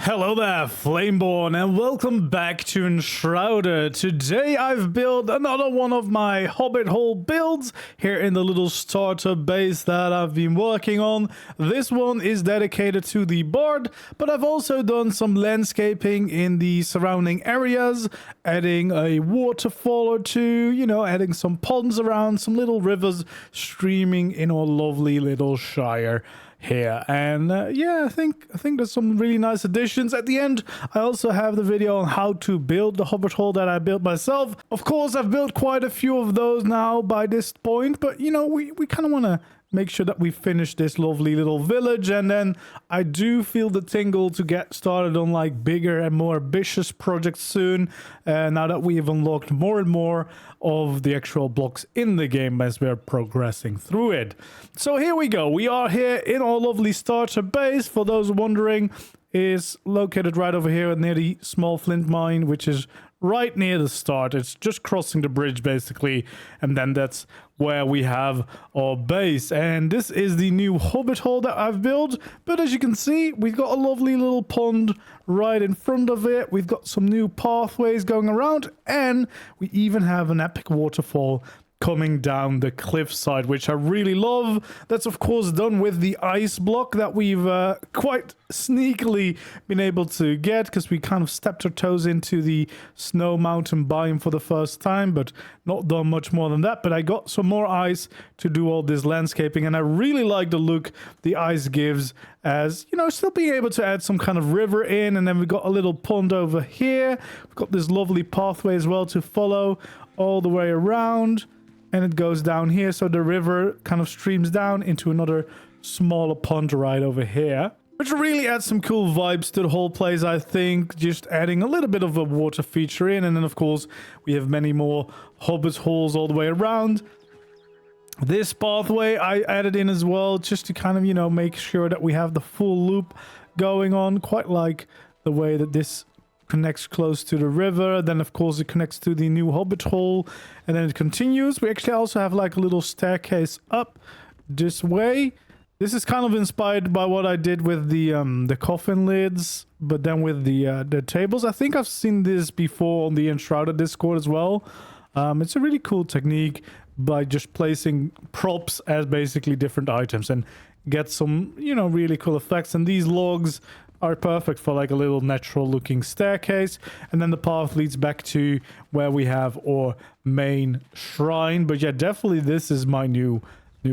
Hello there, Flameborn, and welcome back to Enshrouded. Today I've built another one of my Hobbit hole builds here in the little starter base that I've been working on. This one is dedicated to the bard, but I've also done some landscaping in the surrounding areas, adding a waterfall or two, adding some ponds around, some little rivers streaming in our lovely little Shire here. And yeah, I think there's some really nice additions. At the end, I also have the video on how to build the Hobbit hole that I built myself. Of course, I've built quite a few of those now by this point, but we kind of want to make sure that we finish this lovely little village, and then I do feel the tingle to get started on like bigger and more ambitious projects soon, now that we've unlocked more and more of the actual blocks in the game as we're progressing through it. So here we go. We are here in our lovely starter base. For those wondering, is located right over here near the small flint mine, which is right near the start. It's just crossing the bridge basically, and then that's where we have our base. And this is the new Hobbit hole that I've built, but as you can see, we've got a lovely little pond right in front of it. We've got some new pathways going around, and we even have an epic waterfall coming down the cliffside, which I really love. That's of course done with the ice block that we've quite sneakily been able to get, because we kind of stepped our toes into the snow mountain biome for the first time, but not done much more than that. But I got some more ice to do all this landscaping, and I really like the look the ice gives, as still being able to add some kind of river in. And then we've got a little pond over here. We've got this lovely pathway as well to follow all the way around, and it goes down here, so the river kind of streams down into another smaller pond right over here, which really adds some cool vibes to the whole place, I think, just adding a little bit of a water feature in. And then of course we have many more Hobbit holes all the way around. This pathway I added in as well, just to kind of make sure that we have the full loop going on, quite like the way that this connects close to the river. Then of course it connects to the new Hobbit hole, and then it continues. We actually also have like a little staircase up this way. This is kind of inspired by what I did with the coffin lids, but then with the tables. I think I've seen this before on the Enshrouded Discord as well. It's a really cool technique by just placing props as basically different items and get some really cool effects. And these logs are perfect for like a little natural looking staircase, and then the path leads back to where we have our main shrine. But yeah, definitely this is my new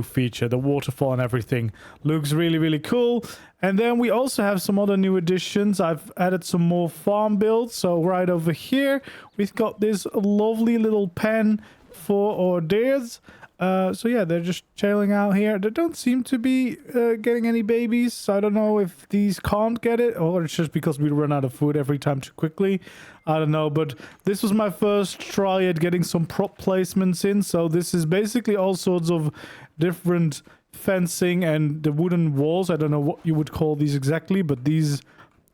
feature. The waterfall and everything looks really cool. And then we also have some other new additions. I've added some more farm builds. So right over here we've got this lovely little pen for our deers. So yeah, they're just chilling out here. They don't seem to be getting any babies, so I don't know if these can't get it, or it's just because we run out of food every time too quickly. I don't know, but this was my first try at getting some prop placements in. So this is basically all sorts of different fencing and the wooden walls. I don't know what you would call these exactly, but these,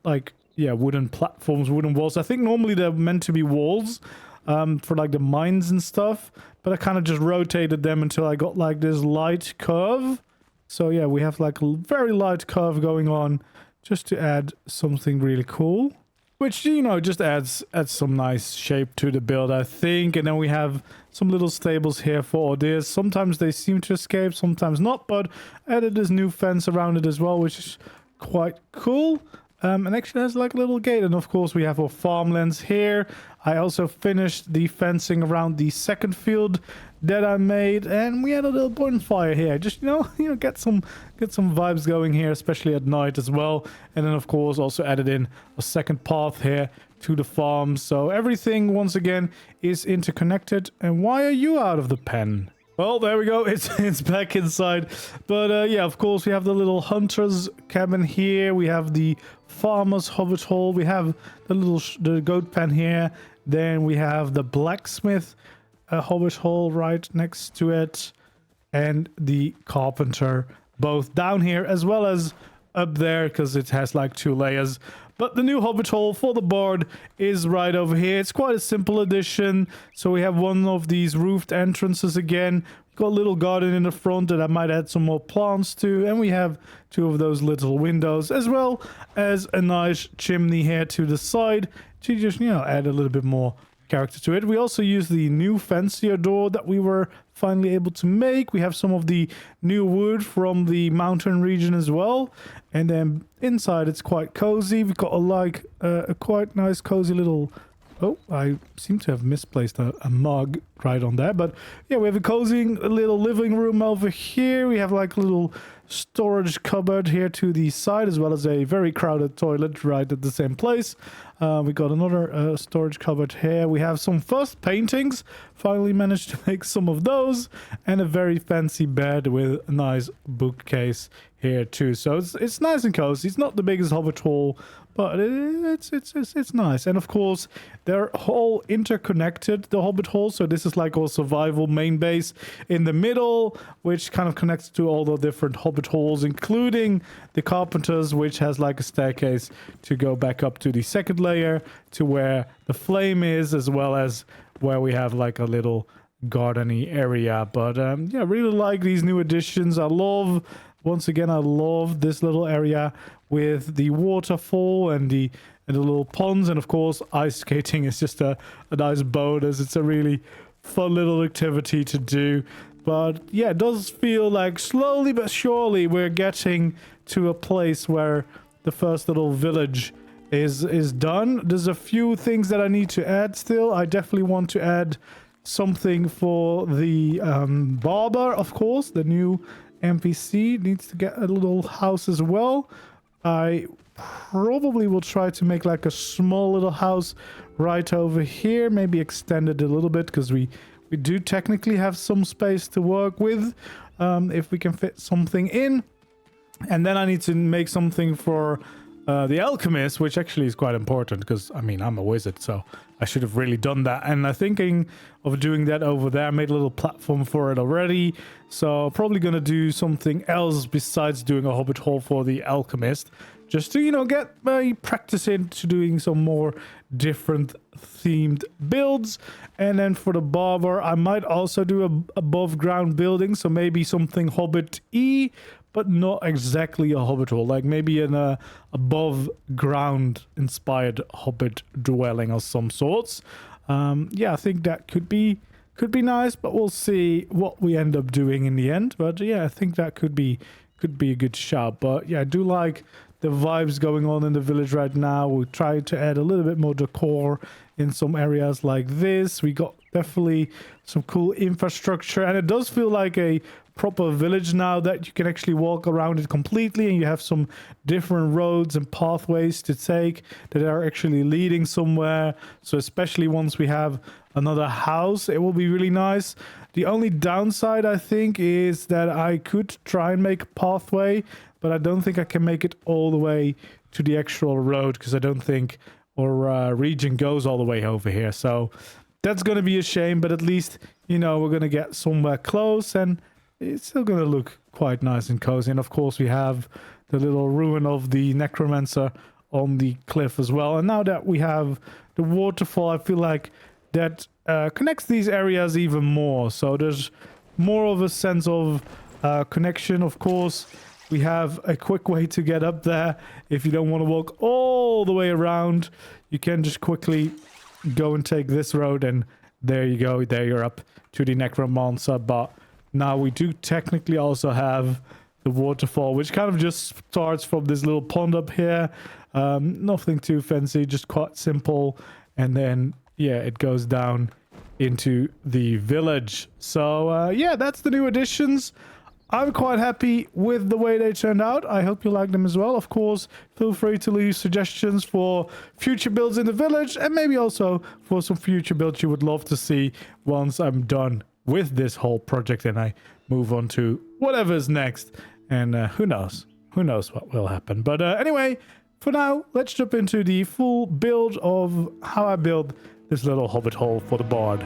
like, yeah, wooden platforms, wooden walls. I think normally they're meant to be walls for like the mines and stuff, but I kind of just rotated them until I got like this light curve. So yeah, we have like a very light curve going on, just to add something really cool, which just adds some nice shape to the build, I think. And then we have some little stables here for our deers. Sometimes they seem to escape, sometimes not, but added this new fence around it as well, which is quite cool. And actually has like a little gate. And of course we have our farmlands here. I also finished the fencing around the second field that I made, and we had a little bonfire here, just get some vibes going here, especially at night as well. And then of course also added in a second path here to the farm. So everything once again is interconnected. And why are you out of the pen? Well, there we go. It's back inside. But yeah, of course, we have the little hunter's cabin here. We have the farmer's Hobbit hole. We have the goat pen here. Then we have the blacksmith Hobbit hole right next to it. And the carpenter both down here as well as up there, because it has like 2 layers. But the new Hobbit hole for the bard is right over here. It's quite a simple addition. So we have one of these roofed entrances again. Got a little garden in the front that I might add some more plants to. And we have 2 of those little windows, as well as a nice chimney here to the side to just, you know, add a little bit more character to it. We also use the new fancier door that we were finally able to make. We have some of the new wood from the mountain region as well. And then inside it's quite cozy. We've got a quite nice cozy little... Oh, I seem to have misplaced a mug right on there. But yeah, we have a cozy little living room over here. We have like a little storage cupboard here to the side, as well as a very crowded toilet right at the same place. We got another storage cupboard here. We have some first paintings. Finally managed to make some of those. And a very fancy bed with a nice bookcase here too. So it's nice and cozy. It's not the biggest Hobbit hall, but it's nice. And of course, they're all interconnected, the Hobbit hall. So this is like our survival main base in the middle, which kind of connects to all the different Hobbit halls, including the Carpenter's, which has like a staircase to go back up to the second layer to where the flame is, as well as where we have like a little gardeny area. But yeah, really like these new additions. Once again, I love this little area with the waterfall and the little ponds, and of course ice skating is just a nice bonus. It's a really fun little activity to do. But yeah, it does feel like slowly but surely we're getting to a place where the first little village is done. There's a few things that I need to add still. I definitely want to add something for the barber, of course. The new NPC needs to get a little house as well. I probably will try to make like a small little house right over here, maybe extend it a little bit, because we do technically have some space to work with, if we can fit something in. And then I need to make something for the alchemist, which actually is quite important, because I mean, I'm a wizard, so I should have really done that. And I'm thinking of doing that over there. I made a little platform for it already, so probably gonna do something else besides doing a Hobbit hall for the alchemist, just to, you know, get my practice into doing some more different themed builds. And then for the barber, I might also do a above ground building, so maybe something Hobbit-y, but not exactly a Hobbit hall, like maybe an above ground inspired Hobbit dwelling of some sorts. Yeah, I think that could be nice, but we'll see what we end up doing in the end. But yeah, I think that could be a good shout. But yeah, I do like the vibes going on in the village right now. We try to add a little bit more decor in some areas like this. We got definitely some cool infrastructure, and it does feel like a proper village now, that you can actually walk around it completely, and you have some different roads and pathways to take that are actually leading somewhere. So especially once we have another house, it will be really nice. The only downside, I think, is that I could try and make a pathway, but I don't think I can make it all the way to the actual road, because I don't think our region goes all the way over here. So that's going to be a shame, but at least, you know, we're going to get somewhere close, and it's still going to look quite nice and cozy. And of course, we have the little ruin of the necromancer on the cliff as well. And now that we have the waterfall, I feel like that connects these areas even more. So there's more of a sense of connection. Of course, we have a quick way to get up there. If you don't want to walk all the way around, you can just quickly go and take this road, and there you go. There you're up to the necromancer. But now we do technically also have the waterfall, which kind of just starts from this little pond up here. Nothing too fancy, just quite simple. And then, yeah, it goes down into the village. So, yeah, that's the new additions. I'm quite happy with the way they turned out. I hope you like them as well. Of course, feel free to leave suggestions for future builds in the village, and maybe also for some future builds you would love to see once I'm done with this whole project and I move on to whatever's next. And who knows what will happen. But anyway, for now, let's jump into the full build of how I build this little hobbit hole for the bard.